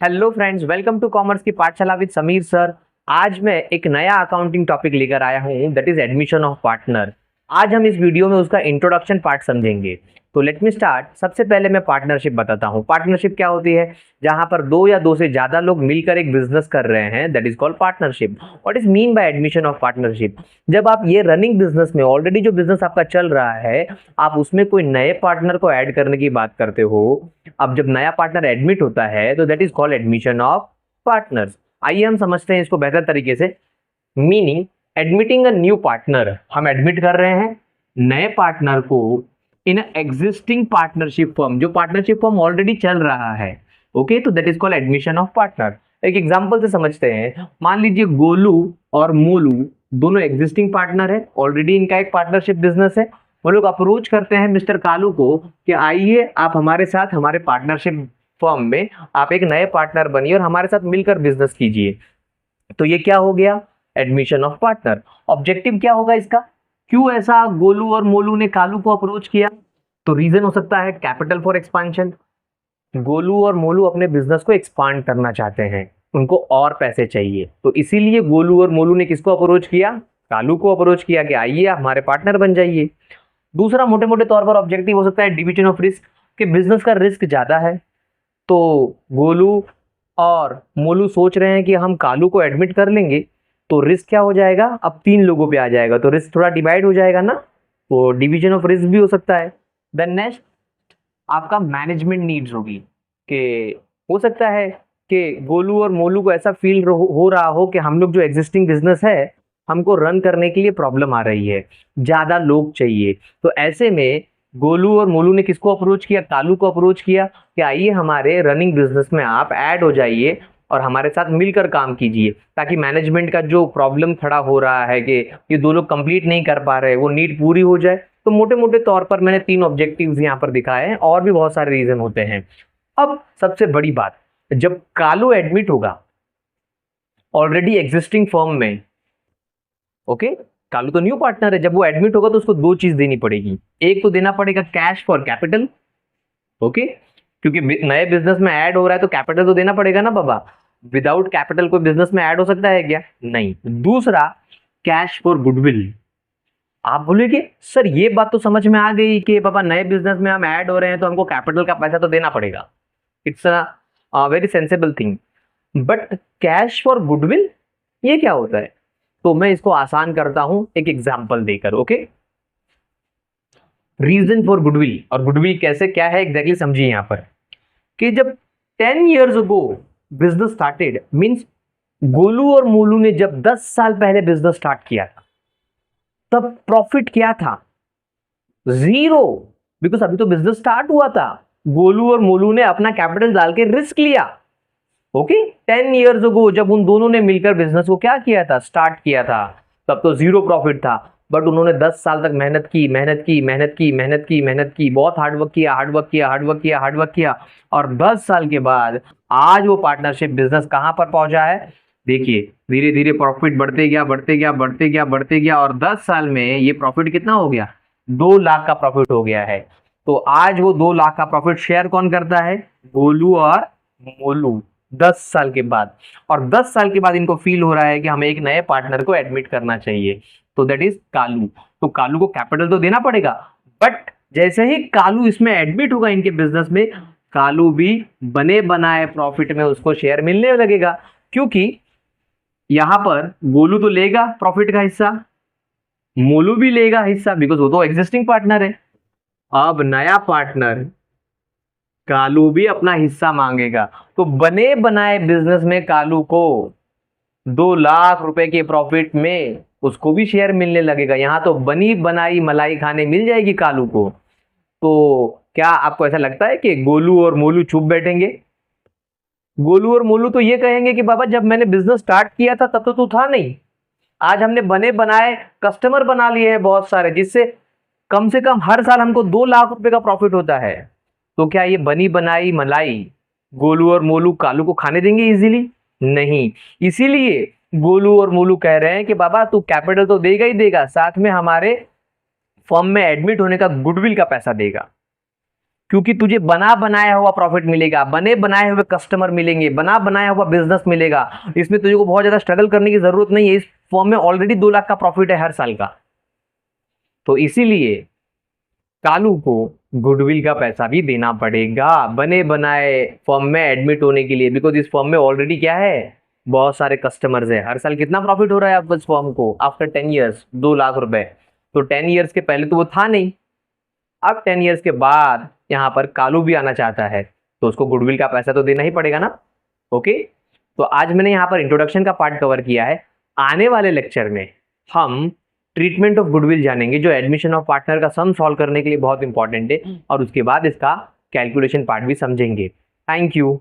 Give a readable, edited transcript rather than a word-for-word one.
Hello friends, welcome to commerce की पाठशाला with Sameer sir. आज मैं एक नया अकाउंटिंग टॉपिक लेकर आया हूँ, that is admission of partner. आज हम इस वीडियो में उसका इंट्रोडक्शन पार्ट समझेंगे। तो लेट मी स्टार्ट। सबसे पहले मैं पार्टनरशिप बताता हूँ। पार्टनरशिप क्या होती है? जहां पर दो या दो से ज्यादा लोग मिलकर एक बिजनेस कर रहे हैं, that is called partnership. What is mean by admission of partnership? जब आप ये रनिंग बिजनेस में, ऑलरेडी जो बिजनेस आपका चल रहा है, आप उसमें कोई नए पार्टनर को ऐड करने की बात करते हो। अब जब नया पार्टनर एडमिट होता है तो that is called admission of partners. आइए हम समझते हैं इसको बेहतर तरीके से। Meaning, admitting a new partner, हम एडमिट कर रहे हैं नए पार्टनर को इन एग्जिस्टिंग पार्टनरशिप फर्म, जो पार्टनरशिप फर्म ऑलरेडी चल रहा है। ओके, तो that is called admission of partner. एक एग्जांपल से समझते हैं। मान लीजिए गोलू और मोलू दोनों एग्जिस्टिंग पार्टनर है, ऑलरेडी इनका एक पार्टनरशिप बिजनेस है। वो लोग अप्रोच करते हैं मिस्टर कालू को कि आइए आप हमारे साथ हमारे पार्टनरशिप फर्म में आप एक नए पार्टनर बनिए और हमारे साथ मिलकर बिजनेस कीजिए। तो ये क्या हो गया? Admission of partner. ऑब्जेक्टिव क्या होगा इसका? क्यों ऐसा गोलू और मोलू ने कालू को अप्रोच किया? तो रीजन हो सकता है कैपिटल फॉर एक्सपांशन। गोलू और मोलू अपने बिजनेस को एक्सपांड करना चाहते हैं, उनको और पैसे चाहिए, तो इसीलिए गोलू और मोलू ने किसको अप्रोच किया? कालू को अप्रोच किया कि आइए आप हमारे पार्टनर बन जाइए। दूसरा मोटे मोटे तौर पर ऑब्जेक्टिव हो सकता है डिवीजन ऑफ रिस्क, कि बिजनेस का रिस्क ज्यादा है। तो गोलू और मोलू सोच रहे हैं कि हम कालू को एडमिट कर लेंगे तो रिस्क क्या हो जाएगा? अब 3 लोगों पे आ जाएगा, तो रिस्क थोड़ा डिवाइड हो जाएगा ना, तो डिवीजन ऑफ रिस्क भी हो सकता है। देन नेक्स्ट आपका मैनेजमेंट नीड्स होगी, कि हो सकता है कि गोलू और मोलू को ऐसा फील हो रहा हो कि हम लोग जो एग्जिस्टिंग बिजनेस है हमको रन करने के लिए प्रॉब्लम आ रही है, ज्यादा लोग चाहिए। तो ऐसे में गोलू और मोलू ने किसको अप्रोच किया? कालू को अप्रोच किया कि आइए हमारे रनिंग बिजनेस में आप ऐड हो जाइए और हमारे साथ मिलकर काम कीजिए, ताकि मैनेजमेंट का जो प्रॉब्लम खड़ा हो रहा है कि ये दो लोग कंप्लीट नहीं कर पा रहे, वो नीड पूरी हो जाए। तो मोटे मोटे तौर पर मैंने 3 ऑब्जेक्टिव्स यहाँ पर दिखाए हैं, और भी बहुत सारे रीजन होते हैं। अब सबसे बड़ी बात, जब कालू एडमिट होगा ऑलरेडी एग्जिस्टिंग फर्म में, ओके, कालू तो न्यू पार्टनर है, जब वो एडमिट होगा तो उसको 2 चीज देनी पड़ेगी। एक तो देना पड़ेगा कैश फॉर कैपिटल, ओके, क्योंकि नए बिजनेस में ऐड हो रहा है तो कैपिटल तो देना पड़ेगा ना बाबा। विदाउट कैपिटल कोई बिजनेस में ऐड हो सकता है क्या? नहीं। दूसरा, कैश फॉर गुडविल। आप बोलेगे सर ये बात तो समझ में आ गई कि बाबा नए बिजनेस में हम ऐड हो रहे हैं तो हमको कैपिटल का पैसा तो देना पड़ेगा, it's a very sensible thing, but cash for goodwill ये क्या होता है? तो मैं इसको आसान करता हूं एक एग्जांपल देकर। ओके, रीजन फॉर गुडविल, और गुडविल कैसे क्या है एग्जैक्टली समझिए यहां पर, कि जब 10 years ago business started, means Golu और मोलू ने जब 10 साल पहले बिजनेस स्टार्ट किया था, तब प्रॉफिट क्या था? 0, बिकॉज अभी तो बिजनेस स्टार्ट हुआ था। गोलू और मोलू ने अपना कैपिटल डाल के रिस्क लिया। ओके, 10 years ago जब उन दोनों ने मिलकर बिजनेस को क्या किया था? स्टार्ट किया था, तब तो 0 प्रॉफिट था। बट उन्होंने 10 साल तक मेहनत की, मेहनत की, मेहनत की, मेहनत की, मेहनत की, बहुत हार्डवर्क किया, हार्डवर्क किया, हार्डवर्क किया, हार्डवर्क किया, और 10 साल के बाद आज वो पार्टनरशिप बिजनेस कहां पर पहुंचा है? देखिए, धीरे धीरे प्रॉफिट बढ़ते गया, बढ़ते गया, बढ़ते गया, बढ़ते गया, और 10 साल में ये प्रॉफिट कितना हो गया? 2 लाख का प्रॉफिट हो गया है। तो आज वो 2 लाख का प्रॉफिट शेयर कौन करता है? गोलू और मोलू, 10 साल के बाद। और 10 साल के बाद इनको फील हो रहा है कि हमें एक नए पार्टनर को एडमिट करना चाहिए, तो दैट इज कालू। तो कालू को कैपिटल तो देना पड़ेगा, बट जैसे ही कालू इसमें एडमिट होगा इनके बिजनेस में, कालू भी बने बनाए प्रॉफिट में उसको शेयर मिलने लगेगा, क्योंकि यहां पर गोलू तो लेगा प्रॉफिट का हिस्सा, मोलू भी लेगा हिस्सा, बिकॉज वो तो एग्जिस्टिंग पार्टनर है। अब नया पार्टनर कालू भी अपना हिस्सा मांगेगा, तो बने बनाए बिजनेस में कालू को 2 लाख रुपए के प्रॉफिट में उसको भी शेयर मिलने लगेगा। यहां तो बनी बनाई मलाई खाने मिल जाएगी कालू को। तो क्या आपको ऐसा लगता है कि गोलू और मोलू चुप बैठेंगे? गोलू और मोलू तो ये कहेंगे कि बाबा जब मैंने बिजनेस स्टार्ट किया था तब तो तू था नहीं, आज हमने बने बनाए कस्टमर बना लिए हैं बहुत सारे, जिससे कम से कम हर साल हमको 2 लाख रुपए का प्रॉफिट होता है। तो क्या ये बनी बनाई मलाई गोलू और मोलू कालू को खाने देंगे इजीली? नहीं। इसीलिए गोलू और मोलू कह रहे हैं कि बाबा तू कैपिटल तो देगा ही देगा, साथ में हमारे फर्म में एडमिट होने का गुडविल का पैसा देगा। क्योंकि तुझे बना बनाया हुआ प्रॉफिट मिलेगा, बने बनाए हुए कस्टमर मिलेंगे, बना बनाया हुआ बिजनेस मिलेगा। इसमें तुझे को बहुत ज्यादा स्ट्रगल करने की जरूरत नहीं है। इस फॉर्म में ऑलरेडी 2 लाख का प्रॉफिट है हर साल का। तो इसीलिए कालू को गुडविल का पैसा भी देना पड़ेगा बने बनाए फॉर्म में एडमिट होने के लिए, बिकॉज इस फॉर्म में ऑलरेडी क्या है, बहुत सारे कस्टमर्स है। हर साल कितना प्रॉफिट हो रहा है आपको इस फॉर्म को आफ्टर 10 ईयर्स? 2 लाख रुपए। तो 10 ईयर्स के पहले तो वो था नहीं, अब 10 ईयर्स के बाद यहाँ पर कालू भी आना चाहता है, तो उसको गुडविल का पैसा तो देना ही पड़ेगा ना। ओके, तो आज मैंने यहाँ पर इंट्रोडक्शन का पार्ट कवर किया है। आने वाले लेक्चर में हम ट्रीटमेंट ऑफ गुडविल जानेंगे, जो एडमिशन ऑफ पार्टनर का सम सॉल्व करने के लिए बहुत इंपॉर्टेंट है, और उसके बाद इसका कैलकुलेशन पार्ट भी समझेंगे। Thank you.